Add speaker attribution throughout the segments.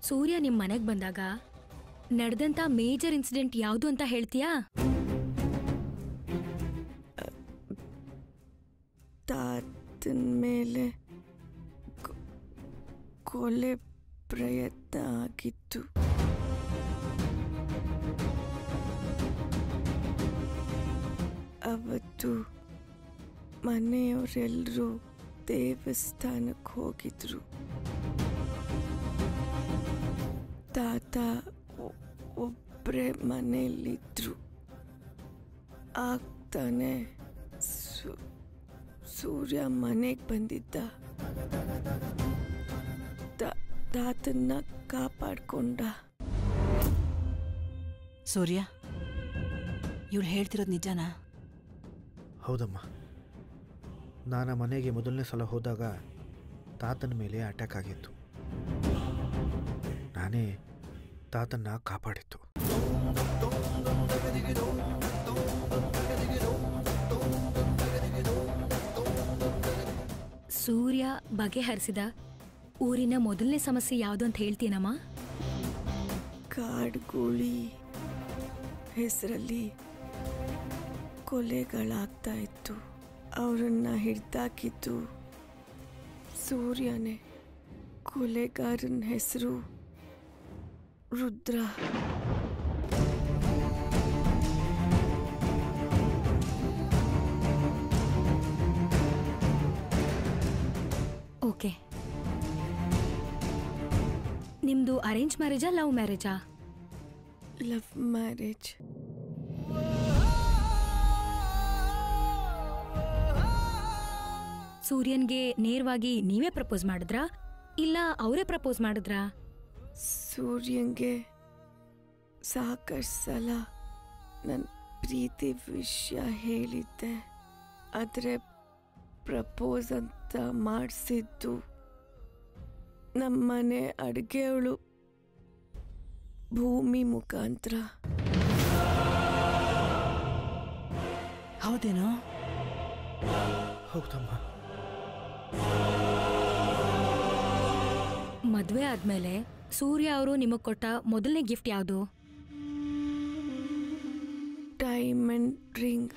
Speaker 1: ಸೂರ್ಯ ನಿಮ್ ಮನೆಗ್ ಬಂದಾಗ ನಡೆದಂತ ಮೇಜರ್ ಇನ್ಸಿಡೆಂಟ್ ಯಾವುದು ಅಂತ ಹೇಳ್ತೀಯಾ?
Speaker 2: ತಾತನ ಮೇಲೆ ಕೊಲೆ ಪ್ರಯತ್ನ ಆಗಿತ್ತು. ಅವತ್ತು ಮನೆಯವರೆಲ್ಲರೂ ದೇವಸ್ಥಾನಕ್ಕೆ ಹೋಗಿದ್ರು. ತಾತ ಒಬ್ಬರೇ ಮನೆಯಲ್ಲಿದ್ರು. ಆಗ್ತಾನೆ ಸೂರ್ಯ ಮನೆಗೆ ಬಂದಿದ್ದ. ತಾತನ್ನ ಕಾಪಾಡ್ಕೊಂಡ.
Speaker 3: ಸೂರ್ಯ, ಇವಳು ಹೇಳ್ತಿರೋದು ನಿಜನಾ?
Speaker 4: ಹೌದಮ್ಮ. ನಾನು ಮನೆಗೆ ಮೊದಲನೇ ಸಲ ಹೋದಾಗ ತಾತನ ಮೇಲೆ ಅಟ್ಯಾಕ್ ಆಗಿತ್ತು. ನಾನೇ ತಾತನ್ನ ಕಾಪಾಡಿತ್ತು.
Speaker 1: ಸೂರ್ಯ ಬಗೆಹರಿಸಿದ ಊರಿನ ಮೊದಲನೇ ಸಮಸ್ಯೆ ಯಾವುದು ಅಂತ ಹೇಳ್ತೀನಮ್ಮ?
Speaker 2: ಕಾಡ್ಗುಳಿ ಹೆಸರಲ್ಲಿ ಕೊಲೆಗಳಾಗ್ತಾ ಇತ್ತು. ಅವರನ್ನ ಹಿಡ್ದಾಕಿದ್ದು ಸೂರ್ಯನೇ. ಕೊಲೆಗಾರನ ಹೆಸರು ರುದ್ರ.
Speaker 1: ಓಕೆ, ನಿಮ್ದು ಅರೇಂಜ್ ಮ್ಯಾರೇಜಾ ಲವ್ ಮ್ಯಾರೇಜಾ?
Speaker 2: Love marriage.
Speaker 1: ಸೂರ್ಯನ್ಗೆ ನೇರವಾಗಿ ನೀವೇ ಪ್ರಪೋಸ್ ಮಾಡಿದ್ರಾ ಇಲ್ಲ ಅವರೇ ಪ್ರಪೋಸ್ ಮಾಡಿದ್ರಾ?
Speaker 2: ಸೂರ್ಯಂಗೆ ಸಾಕಷ್ಟು ಸಲ ನನ್ನ ಪ್ರೀತಿ ವಿಷಯ ಹೇಳಿದ್ದೆ. ಆದರೆ ಪ್ರಪೋಸ್ ಅಂತ ಮಾಡಿಸಿದ್ದು ನಮ್ಮನೆ ಅಡುಗೆಯವಳು ಭೂಮಿ ಮುಖಾಂತರ.
Speaker 3: ಹೌದೇನೋ?
Speaker 4: ಹೌದಮ್ಮ.
Speaker 1: ಮದ್ವೆ ಆದ್ಮೇಲೆ ಸೂರ್ಯ ಅವರು ನಿಮಗ್ ಕೊಟ್ಟ ಮೊದಲನೇ ಗಿಫ್ಟ್ ಯಾವುದು?
Speaker 2: Diamond ring.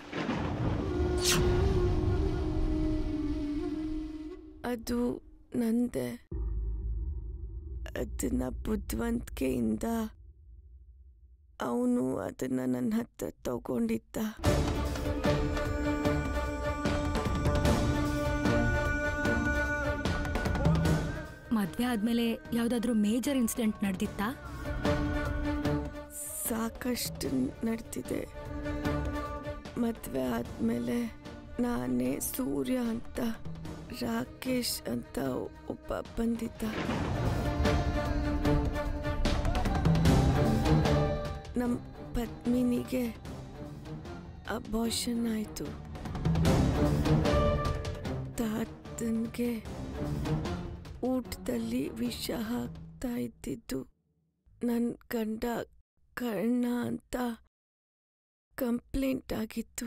Speaker 2: ಅದು ನಂದೆ. ಅದನ್ನ ಬುದ್ಧಿವಂತಿಕೆಯಿಂದ ಅವನು ಅದನ್ನ ನನ್ನ ಹತ್ರ ತಗೊಂಡಿದ್ದ.
Speaker 1: ಮದ್ವೆ ಆದ್ಮೇಲೆ ಯಾವ್ದಾದ್ರು ಮೇಜರ್ ಇನ್ಸಿಡೆಂಟ್ ನಡೆದಿತ್ತಾ?
Speaker 2: ಸಾಕಷ್ಟು ನಡೆದಿದೆ. ಮದ್ವೆ ಆದ್ಮೇಲೆ ನಾನೇ ಸೂರ್ಯ ಅಂತ ರಾಕೇಶ್ ಅಂತ ಒಬ್ಬ ಬಂದಿದ್ದ. ನಮ್ಮ ಪತ್ನಿನಿಗೆ ಅಬಾರ್ಷನ್ ಆಯಿತು. ತಾತನ್ಗೆ ಊಟದಲ್ಲಿ ವಿಷ ಹಾಕ್ತಾ ಇದ್ದಿದ್ದು ನನ್ನ ಗಂಡ ಕರ್ಣ ಅಂತ ಕಂಪ್ಲೇಂಟ್ ಆಗಿತ್ತು.